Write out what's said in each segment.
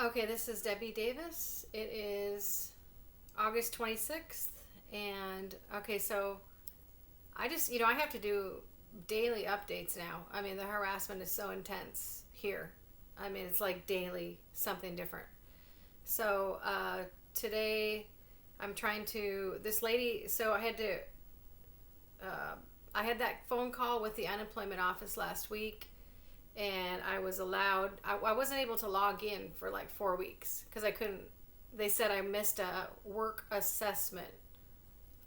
Okay, this is Debbie Davis. It is August 26th. And okay, so I have to do daily updates now. I mean, the harassment is so intense here. I mean, it's like daily something different. So today I'm trying to, this lady, so uh, I had that phone call with the unemployment office last week, and I wasn't able to log in for like 4 weeks because I couldn't, they said I missed a work assessment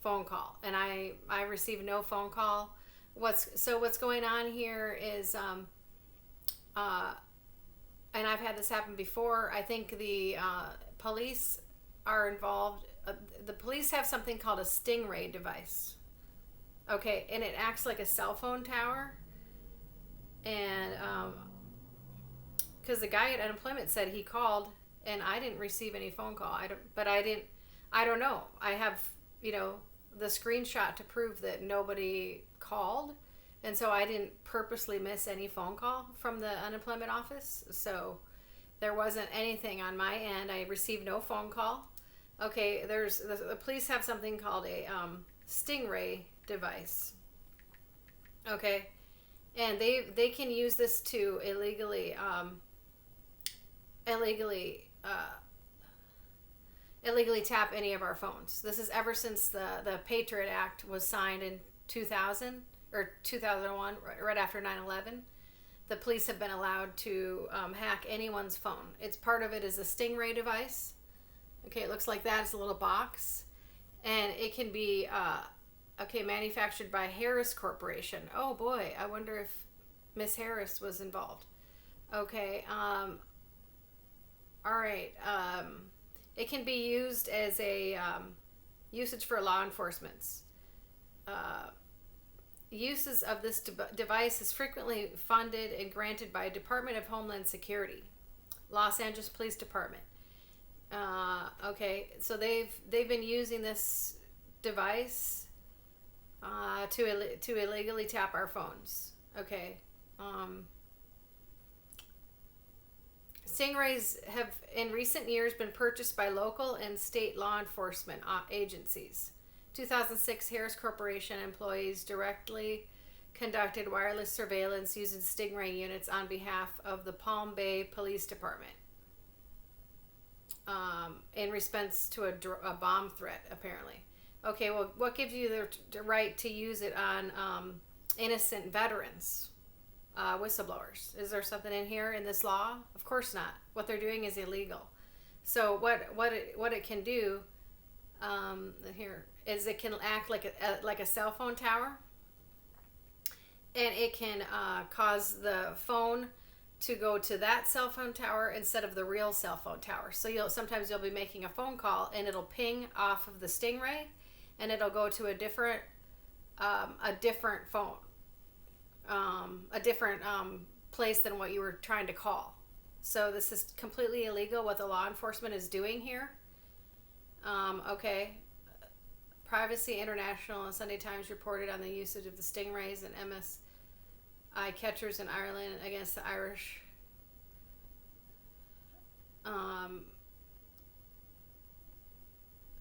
phone call, and I received no phone call. What's going on here is uh, and I've had this happen before. I think the police are involved. The police have something called a Stingray device. Okay, and it acts like a cell phone tower. And because the guy at unemployment said he called, and I didn't receive any phone call. I don't know. I have, you know, the screenshot to prove that nobody called, and so I didn't purposely miss any phone call from the unemployment office. So there wasn't anything on my end. I received no phone call. Okay, the police have something called a Stingray device. Okay, and they can use this to illegally illegally tap any of our phones. This is ever since the Patriot Act was signed in 2000 or 2001, right after 9/11. The police have been allowed to hack anyone's phone. It's part of it is a Stingray device. Okay, it looks like that. It's a little box, and it can be manufactured by Harris Corporation. Oh boy, I wonder if Miss Harris was involved. Okay, all right. It can be used as a usage for law enforcement. Uses of this device is frequently funded and granted by Department of Homeland Security, Los Angeles Police Department. Okay, so they've been using this device to illegally tap our phones. Okay. Stingrays have in recent years been purchased by local and state law enforcement agencies. 2006, Harris Corporation employees directly conducted wireless surveillance using Stingray units on behalf of the Palm Bay Police Department in response to a bomb threat, apparently. Okay, well, what gives you the right to use it on innocent veterans, whistleblowers? Is there something in here in this law? Of course not. What they're doing is illegal. So what it can do here is it can act like a cell phone tower, and it can cause the phone to go to that cell phone tower instead of the real cell phone tower. So sometimes you'll be making a phone call and it'll ping off of the Stingray, and it'll go to a different phone, a different place than what you were trying to call. So this is completely illegal what the law enforcement is doing here. Okay. Privacy International and Sunday Times reported on the usage of the Stingrays and MSI catchers in Ireland against the Irish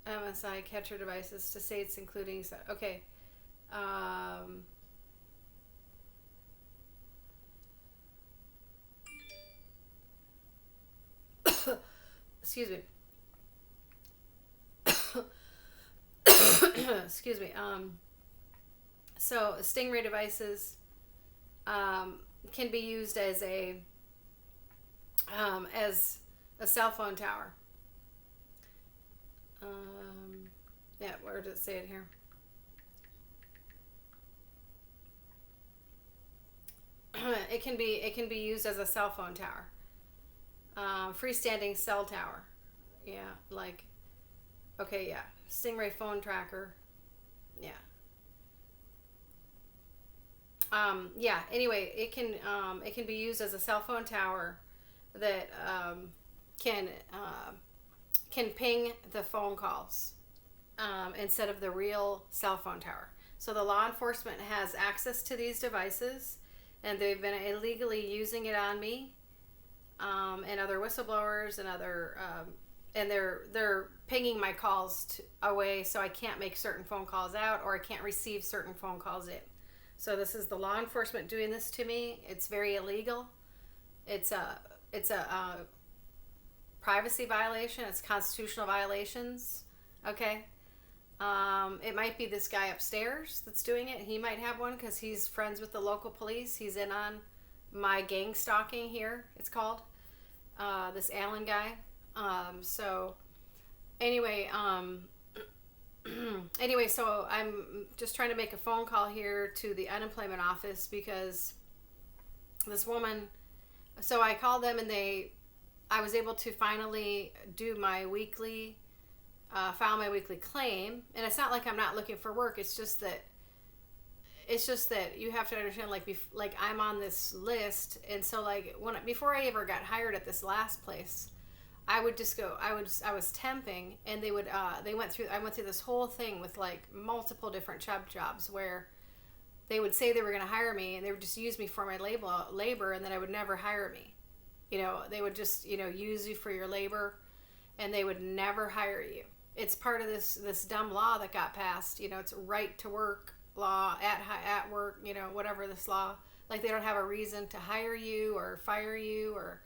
MSI catcher devices to states including okay. Excuse me. Excuse me. So Stingray devices can be used as a cell phone tower. Yeah, where does it say it here? It can be used as a cell phone tower, freestanding cell tower. Yeah, like okay, yeah, Stingray phone tracker. Yeah. Yeah. Anyway, it can be used as a cell phone tower that can ping the phone calls instead of the real cell phone tower. So the law enforcement has access to these devices, and they've been illegally using it on me. and other whistleblowers and other and they're pinging my calls away, so I can't make certain phone calls out, or I can't receive certain phone calls in. So this is the law enforcement doing this to me. It's very illegal. It's a privacy violation. It's constitutional violations. Okay. It might be this guy upstairs that's doing it. He might have one because he's friends with the local police. He's in on my gang stalking here, it's called. This Allen guy. So anyway, anyway, so I'm just trying to make a phone call here to the unemployment office because this woman, so I called them and I was able to finally do my weekly, file my weekly claim. And it's not like I'm not looking for work. It's just that you have to understand, like I'm on this list. And so like before I ever got hired at this last place, I would just go, I was temping, and I went through this whole thing with like multiple different jobs where they would say they were going to hire me and they would just use me for my labor, and then I would never hire me. They would just, use you for your labor, and they would never hire you. It's part of this dumb law that got passed. It's right to work law, at work, whatever this law. Like they don't have a reason to hire you or fire you, or,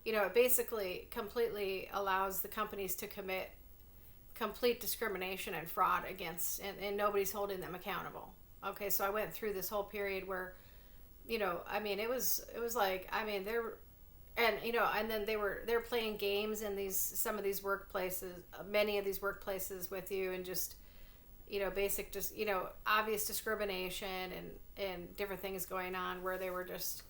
it basically completely allows the companies to commit complete discrimination and fraud against, and nobody's holding them accountable. Okay, so I went through this whole period where, it was like, they're, and then they're playing games in some of these workplaces, many of these workplaces with you, and just, obvious discrimination and different things going on where they were just,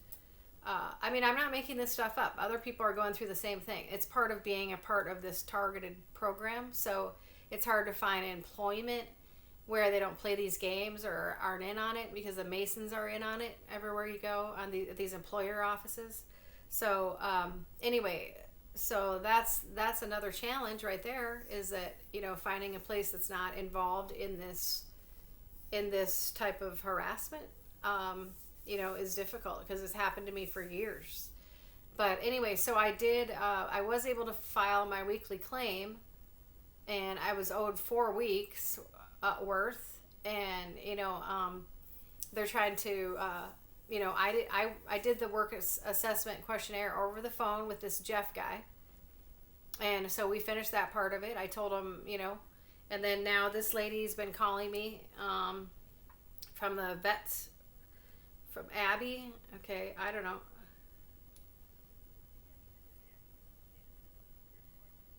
I'm not making this stuff up. Other people are going through the same thing. It's part of being a part of this targeted program. So it's hard to find employment where they don't play these games or aren't in on it, because the Masons are in on it everywhere you go on these employer offices. So anyway, so that's another challenge right there, is that, finding a place that's not involved in this type of harassment, is difficult, because it's happened to me for years. But anyway, so I was able to file my weekly claim, and I was owed 4 weeks worth, and they're trying to I did the work assessment questionnaire over the phone with this Jeff guy, and so we finished that part of it. I told him, and then now this lady's been calling me from the vets, from Abby. Okay, I don't know.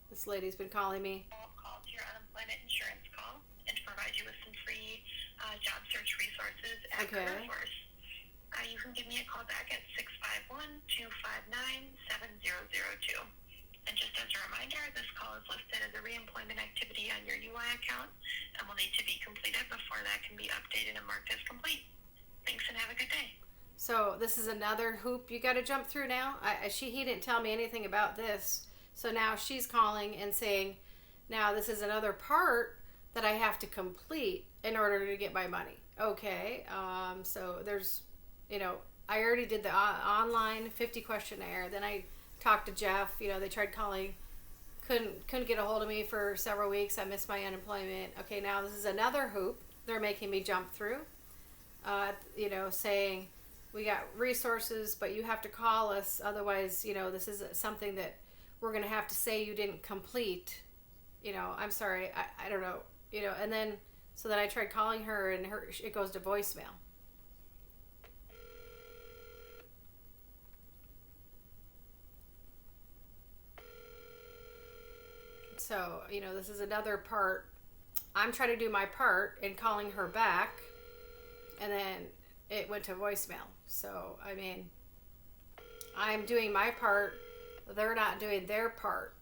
This lady's been calling me. Call to your unemployment insurance call and to provide you with some free job search resources at Careersource. You can give me a call back at 651-259-7002. And just as a reminder, this call is listed as a reemployment activity on your UI account and will need to be completed before that can be updated and marked as complete. Thanks, and have a good day. So this is another hoop you got to jump through now. He didn't tell me anything about this. So now she's calling and saying, now this is another part that I have to complete in order to get my money. Okay, so there's, I already did the online 50 questionnaire. Then I talked to Jeff. They tried calling, couldn't get a hold of me for several weeks. I missed my unemployment. Okay, now this is another hoop they're making me jump through. Saying we got resources, but you have to call us. Otherwise, this is something that we're going to have to say you didn't complete. I'm sorry. I don't know. And then, so then I tried calling her, and it goes to voicemail. So, this is another part. I'm trying to do my part in calling her back, and then it went to voicemail. So, I'm doing my part. They're not doing their part,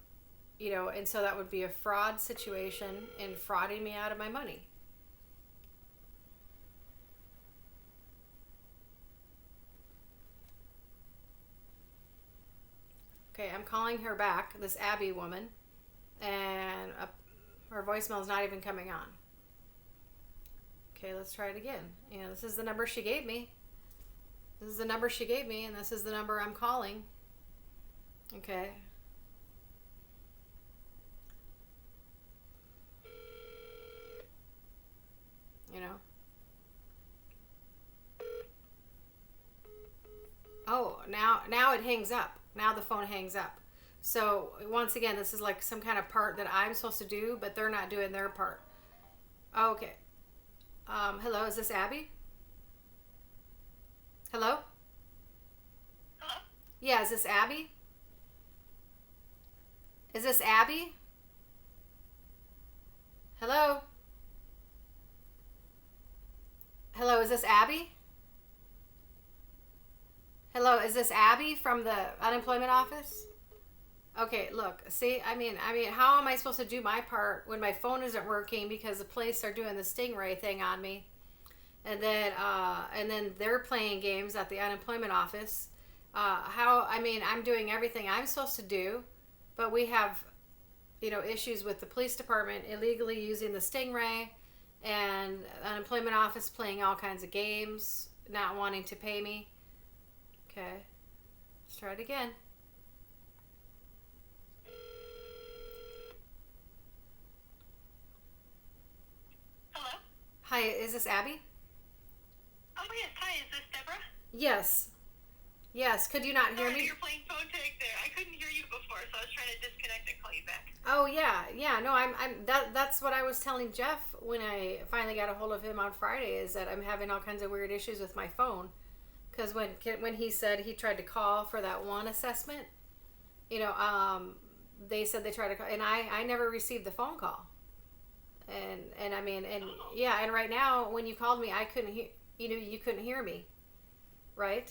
and so that would be a fraud situation and frauding me out of my money. Okay, I'm calling her back, this Abby woman, and her voicemail is not even coming on. Okay, let's try it again. This is the number she gave me. And this is the number I'm calling. Okay. You know. Oh, now it hangs up. Now the phone hangs up. So once again, this is like some kind of part that I'm supposed to do, but they're not doing their part. Okay. Hello, is this Abby? Hello? Hello? Yeah, is this Abby? Is this Abby? Hello? Hello, is this Abby? Hello, is this Abby from the unemployment office? Okay, look, see, I mean, how am I supposed to do my part when my phone isn't working because the police are doing the Stingray thing on me, and then they're playing games at the unemployment office. How? I mean, I'm doing everything I'm supposed to do, but we have, issues with the police department illegally using the Stingray, and unemployment office playing all kinds of games, not wanting to pay me. Okay, let's try it again. Hello? Hi, is this Abby? Oh, yes. Hi, is this Deborah? Yes. Yes. Could you not hear Sorry, me? you're playing phone tag there. I couldn't hear you before, so I was trying to disconnect and call you back. Oh yeah, yeah. No, that's what I was telling Jeff when I finally got a hold of him on Friday. Is that I'm having all kinds of weird issues with my phone, because when he said he tried to call for that one assessment, they said they tried to call, and I never received the phone call, and I mean, and yeah, and right now when you called me, I couldn't hear. You couldn't hear me, right?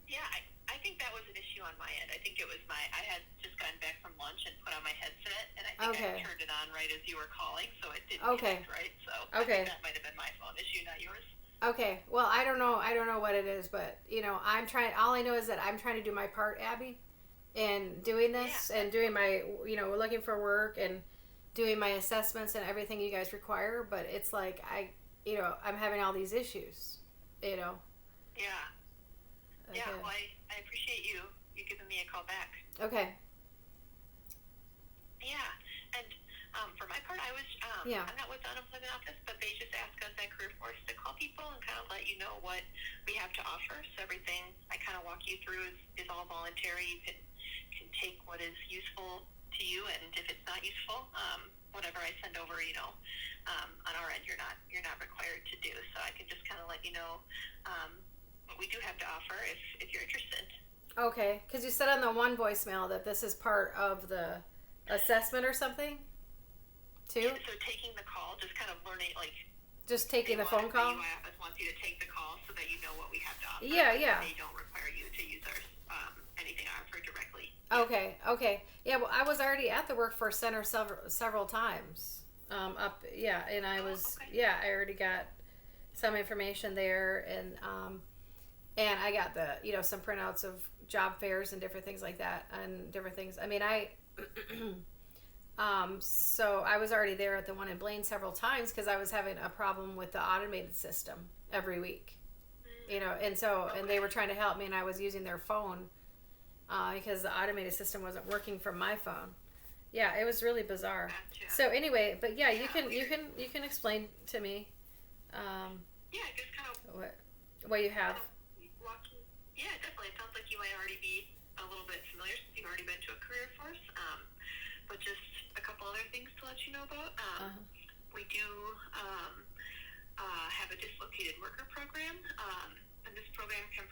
Yeah, I think that was an issue on my end. I think it was I had just gotten back from lunch and put on my headset, and I think I turned it on right as you were calling, so it didn't connect right. So I think that might have been my phone issue, not yours. Okay. Well, I don't know. I don't know what it is, but I'm trying. All I know is that I'm trying to do my part, Abby, in doing this and doing my, looking for work and doing my assessments and everything you guys require. But it's like I'm having all these issues. Yeah. Okay. Yeah. Well, I appreciate you giving me a call back. Okay. Yeah. And for my part, I'm not with the unemployment office, but they just ask us at Career Force to call people and kind of let you know what we have to offer. So everything I kind of walk you through is all voluntary. You can take what is useful to you, and if it's not useful, whatever I send over, on our end, you're not required to do. So I can just kind of let you know what we do have to offer if you're interested. Okay, because you said on the one voicemail that this is part of the assessment or something, too? Yeah, so taking the call, just kind of learning, just taking the phone call? The UI office wants you to take the call so that you know what we have to offer. Yeah, yeah. They don't require you to use anything I offer directly. Okay. Yeah, well, I was already at the workforce center several times. And I was, I already got some information there, and I got the, some printouts of job fairs and different things like that, and different things. I mean, so I was already there at the one in Blaine several times because I was having a problem with the automated system every week, and they were trying to help me, and I was using their phone because the automated system wasn't working from my phone. Yeah, it was really bizarre. Gotcha. So anyway, but yeah, you can explain to me. Just kind of what you have. Walking. Yeah, definitely. It sounds like you might already be a little bit familiar since you've already been to a career force. But just a couple other things to let you know about. We do have a dislocated worker program, and this program can